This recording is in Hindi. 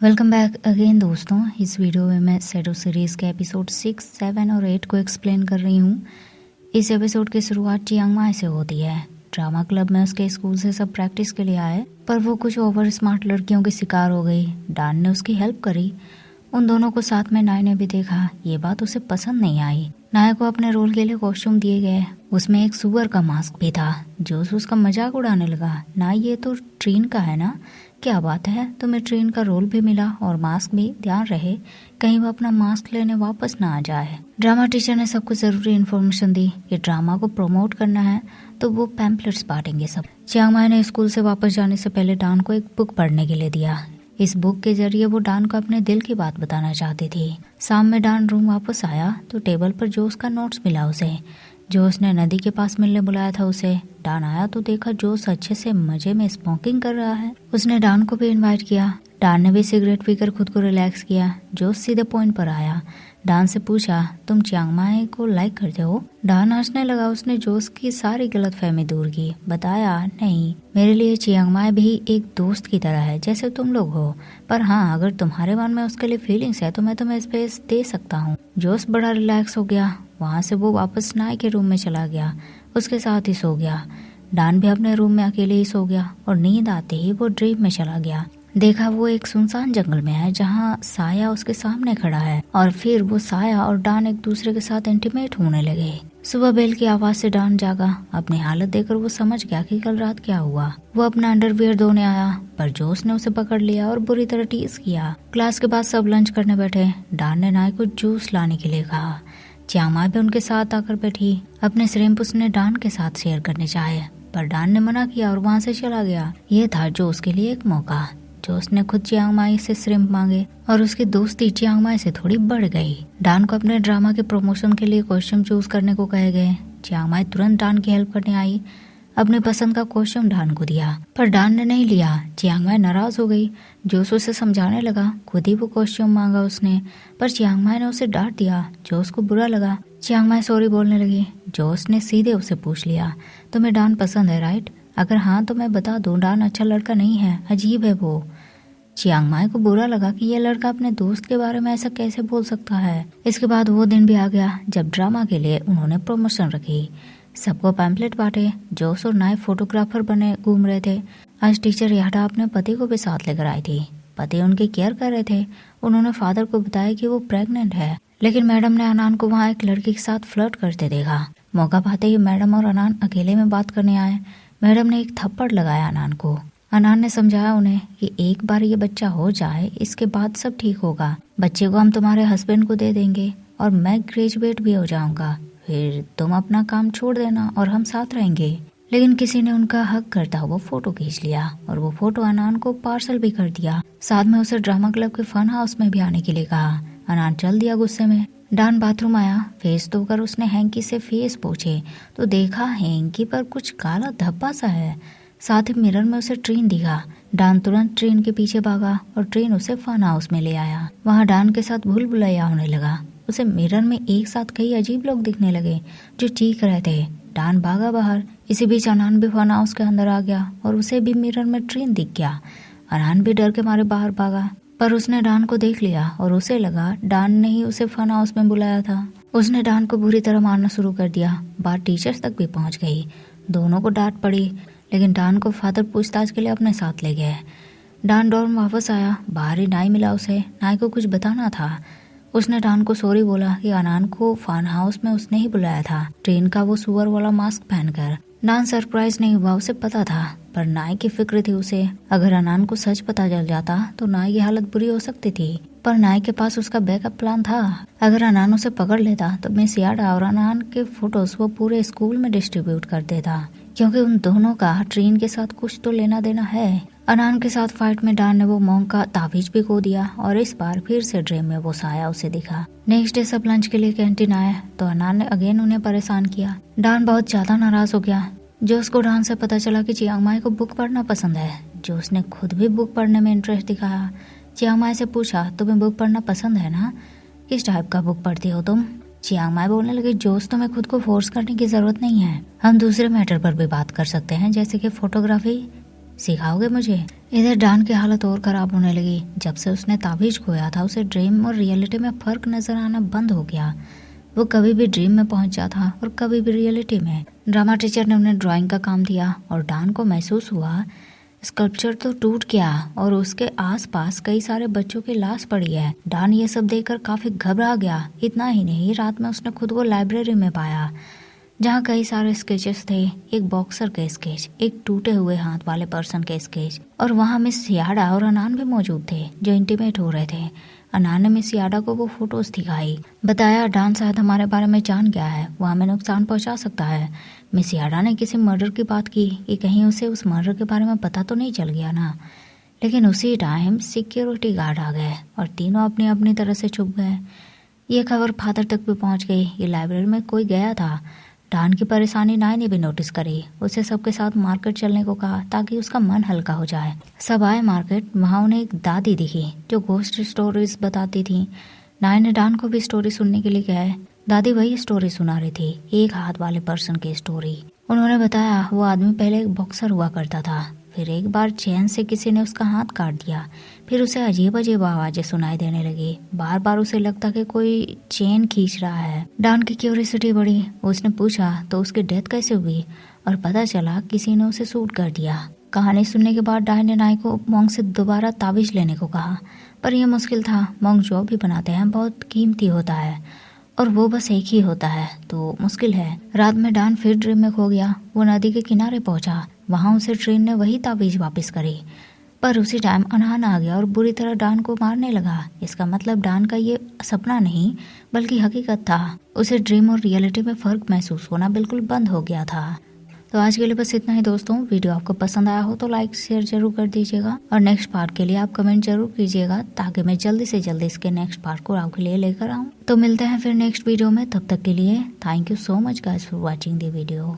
वेलकम बैक अगेन दोस्तों। इस वीडियो में मैं शैडो सीरीज़ के एपिसोड 6, 7 और 8 को एक्सप्लेन कर रही हूँ। इस एपिसोड की शुरुआत चियांग माई से होती है। ड्रामा क्लब में उसके स्कूल से सब प्रैक्टिस के लिए आए, पर वो कुछ ओवर स्मार्ट लड़कियों की शिकार हो गई। डान ने उसकी हेल्प करी। उन दोनों को साथ में नाय ने भी देखा। ये बात उसे पसंद नहीं आई। नाय को अपने रोल के लिए कॉस्ट्यूम दिए गए, उसमें एक सुअर का मास्क भी था। जोश उसका मजाक उड़ाने लगा। नाय, ये तो ट्रीन का है ना? क्या बात है, तुम्हें ट्रेन का रोल भी मिला और मास्क भी। ध्यान रहे कहीं वो अपना मास्क लेने वापस ना आ जाए। ड्रामा टीचर ने सबको जरूरी इन्फॉर्मेशन दी कि ड्रामा को प्रमोट करना है तो वो पैम्पलेट्स बांटेंगे सब। चियांग माई ने स्कूल से वापस जाने से पहले डान को एक बुक पढ़ने के लिए दिया। इस बुक के जरिए वो डान को अपने दिल की बात बताना चाहती थी। शाम में डान रूम वापस आया तो टेबल पर जोश का नोट्स मिला उसे। जोश ने नदी के पास मिलने बुलाया था उसे। डान आया तो देखा जोश अच्छे से मजे में स्मोकिंग कर रहा है। उसने डान को भी इनवाइट किया। डान ने भी सिगरेट पीकर खुद को रिलैक्स किया। जोश सीधे पॉइंट पर आया। डान से पूछा, तुम चियांग माई को लाइक करते हो? डान हंसने लगा। उसने जोश की सारी गलतफहमी दूर की। बताया, नहीं, मेरे लिए चियांग माई भी एक दोस्त की तरह है जैसे तुम लोग हो। पर हाँ, अगर तुम्हारे मन में उसके लिए फीलिंग्स है तो मैं तुम्हें स्पेस दे सकता हूँ। जोश बड़ा रिलैक्स हो गया। वहाँ से वो वापस नाय के रूम में चला गया। उसके साथ ही सो गया। डान भी अपने रूम में अकेले ही सो गया और नींद आते ही वो ड्रीम में चला गया। देखा वो एक सुनसान जंगल में है जहाँ साया उसके सामने खड़ा है और फिर वो साया और डान एक दूसरे के साथ इंटीमेट होने लगे। सुबह बेल की आवाज से डान जागा। अपनी हालत देखकर वो समझ गया कि कल रात क्या हुआ। वो अपना अंडरवियर धोने आया पर जोश ने उसे पकड़ लिया और बुरी तरह टीज किया। क्लास के बाद सब लंच करने बैठे। डान ने नाय को जूस लाने के लिए कहा। चियांग माई भी उनके साथ आकर बैठी। अपने श्रिम्प उसने डान के साथ शेयर करने चाहे पर डान ने मना किया और वहाँ से चला गया। ये था जोश के लिए एक मौका। जोश ने खुद चियांग माई से श्रिम्प मांगे और उसकी दोस्ती चियांग माई से थोड़ी बढ़ गई। डान को अपने ड्रामा के प्रमोशन के लिए कॉस्ट्यूम चूज करने को कहे गए। चियांग माई तुरंत डान की हेल्प करने आई। अपने पसंद का कॉस्ट्यूम डान को दिया पर डान ने नहीं लिया। चियांग माई नाराज हो गई। जोश उसे समझाने लगा। खुद ही वो कॉस्ट्यूम मांगा उसने पर चियांग माई ने उसे डांट दिया। जोश को बुरा लगा। चियांग माई सॉरी बोलने लगी। जोश ने सीधे उसे पूछ लिया, तुम्हें डान पसंद है राइट? अगर हाँ तो मैं बता दूं, डान अच्छा लड़का नहीं है, अजीब है वो। चियांग माई को बुरा लगा कि यह लड़का अपने दोस्त के बारे में ऐसा कैसे बोल सकता है। इसके बाद वो दिन भी आ गया जब ड्रामा के लिए उन्होंने प्रमोशन रखी। सबको पैम्पलेट बांटे। जोश और नाय फोटोग्राफर बने घूम रहे थे। आज टीचर याडा अपने पति को भी साथ लेकर आई थी। पति उनकी केयर कर रहे थे। उन्होंने फादर को बताया कि वो प्रेग्नेंट है, लेकिन मैडम ने अनान को वहाँ एक लड़की के साथ फ्लर्ट करते देखा। मौका पाते ही मैडम और अनान अकेले में बात करने आए। मैडम ने एक थप्पड़ लगाया अनान को। अनान ने समझाया उन्हें कि एक बार ये बच्चा हो जाए इसके बाद सब ठीक होगा। बच्चे को हम तुम्हारे हस्बैंड को दे देंगे और मैं ग्रेजुएट भी हो जाऊंगा। फिर तुम अपना काम छोड़ देना और हम साथ रहेंगे। लेकिन किसी ने उनका हक करता हुआ फोटो खींच लिया और वो फोटो अनान को पार्सल भी कर दिया। साथ में उसे ड्रामा क्लब के फन हाउस में भी आने के लिए कहा। अनान चल दिया गुस्से में। डान बाथरूम आया। फेस धोकर उसने हैंकी से फेस पोंछे तो देखा हैंकी पर कुछ काला धब्बा सा है। साथ ही मिरर में उसे ट्रेन दिखा। डान तुरंत ट्रेन के पीछे भागा और ट्रेन उसे फन हाउस में ले आया। वहाँ डान के साथ भूल भुलैया होने लगा। उसे मिरर में एक साथ कई अजीब लोग दिखने लगे जो चीख रहे थे। डान भागा बाहर। इसी बीच अनान भी फन हाउस के अंदर आ गया और उसे भी मिरर में ट्रेन दिख गया। अनान भी डर के मारे बाहर भागा पर उसने डान को देख लिया और उसे लगा डान ने ही उसे फन हाउस में बुलाया था। उसने डान को बुरी तरह मारना शुरू कर दिया। बात टीचर्स तक भी पहुंच गई। दोनों को डांट पड़ी, लेकिन डान को फादर पूछताछ के लिए अपने साथ ले गए। डान डॉर्म वापस आया। बाहर ही नाय मिला उसे। नाय को कुछ बताना था। उसने डान को सॉरी बोला कि अनान को फन हाउस में उसने ही बुलाया था, ट्रेन का वो सुअर वाला मास्क पहनकर। डान सरप्राइज नहीं हुआ, उसे पता था, पर नाय की फिक्र थी उसे। अगर अनान को सच पता चल जाता तो नाय की हालत बुरी हो सकती थी, पर नाय के पास उसका बैकअप प्लान था। अगर अनान उसे पकड़ लेता तो मिस याडा और अनान के फोटोज वो पूरे स्कूल में डिस्ट्रीब्यूट कर देता, क्योंकि उन दोनों का ट्रेन के साथ कुछ तो लेना देना है। अनान के साथ फाइट में डान ने वो मॉन्क का ताबीज भी खो दिया और इस बार फिर से ड्रीम में वो साया उसे दिखा। नेक्स्ट डे सब लंच के लिए कैंटीन आए तो अनान ने अगेन उन्हें परेशान किया। डान बहुत ज्यादा नाराज हो गया। जोश को डान से पता चला कि चियांग माई को बुक पढ़ना पसंद है। जोश ने खुद भी बुक पढ़ने में इंटरेस्ट दिखाया। चियांग माई से पूछा, तुम्हें बुक पढ़ना पसंद है ना? किस टाइप का बुक पढ़ती हो तुम? चियांग माई बोलने लगी, जोश, तुम्हें खुद को फोर्स करने की जरूरत नहीं है। हम दूसरे मैटर पर भी बात कर सकते हैं, जैसे कि फोटोग्राफी। सिखाओगे मुझे? इधर डान की हालत और खराब होने लगी। जब से उसने ताबीज खोया था उसे ड्रीम और रियलिटी में फर्क नजर आना बंद हो गया। वो कभी भी ड्रीम में पहुंच जाता और कभी भी रियलिटी में। ड्रामा टीचर ने उन्हें ड्राइंग का काम दिया और डान को महसूस हुआ स्कल्पचर तो टूट गया और उसके आसपास कई सारे बच्चों की लाश पड़ी है। डान ये सब देखकर काफी घबरा गया। इतना ही नहीं, रात में उसने खुद को लाइब्रेरी में पाया जहाँ कई सारे स्केचेस थे। एक बॉक्सर के स्केच, एक टूटे हुए हाथ वाले पर्सन के स्केच, और वहाँ मिस याडा और अनान भी मौजूद थे जो इंटीमेट हो रहे थे। अनान ने मिस याडा को वो फोटोज दिखाई, बताया डान शायद हमारे बारे में जान गया है, वो हमें नुकसान पहुंचा सकता है। मिस याडा ने किसी मर्डर की बात की कि कहीं उसे उस मर्डर के बारे में पता तो नहीं चल गया ना। लेकिन उसी टाइम सिक्योरिटी गार्ड आ गए और तीनों अपनी अपनी तरह से छुप गए। ये खबर फादर तक भी पहुंच गई। ये लाइब्रेरी में कोई गया था। डान की परेशानी नाय ने भी नोटिस करी। उसे सबके साथ मार्केट चलने को कहा ताकि उसका मन हल्का हो जाए। सब आए मार्केट। वहाँ उन्हें एक दादी दिखी जो घोस्ट स्टोरीज बताती थी। नाय ने डान को भी स्टोरी सुनने के लिए कहा। दादी वही स्टोरी सुना रही थी, एक हाथ वाले पर्सन की स्टोरी। उन्होंने बताया वो आदमी पहले एक बॉक्सर हुआ करता था, फिर एक बार चैन से किसी ने उसका हाथ काट दिया, फिर उसे अजीब अजीब आवाजें सुनाई देने लगी। बार बार उसे लगता कि कोई चेन खींच रहा है। डान की क्यूरियोसिटी बढ़ी। उसने पूछा तो उसकी डेथ कैसे हुई, और पता चला किसी ने उसे शूट कर दिया। कहानी सुनने के बाद डान ने नाय को मोंग से दोबारा ताबीज लेने को कहा, पर यह मुश्किल था। मोंग जो भी बनाते हैं बहुत कीमती होता है और वो बस एक ही होता है, तो मुश्किल है। रात में डान फिर ड्रीम में खो गया। वो नदी के किनारे पहुंचा। वहां उसे ट्रेन ने वही ताबीज वापस करी, पर उसी टाइम अनहान आ गया और बुरी तरह डान को मारने लगा। इसका मतलब डान का ये सपना नहीं बल्कि हकीकत था। उसे ड्रीम और रियलिटी में फर्क महसूस होना बिल्कुल बंद हो गया था। तो आज के लिए बस इतना ही दोस्तों। वीडियो आपको पसंद आया हो तो लाइक शेयर जरूर कर दीजिएगा और नेक्स्ट पार्ट के लिए आप कमेंट जरूर कीजिएगा ताकि मैं जल्दी से जल्दी इसके नेक्स्ट पार्ट को आपके लिए लेकर आऊँ। तो मिलते हैं फिर नेक्स्ट वीडियो में। तब तक के लिए thank you so much guys for watching the video.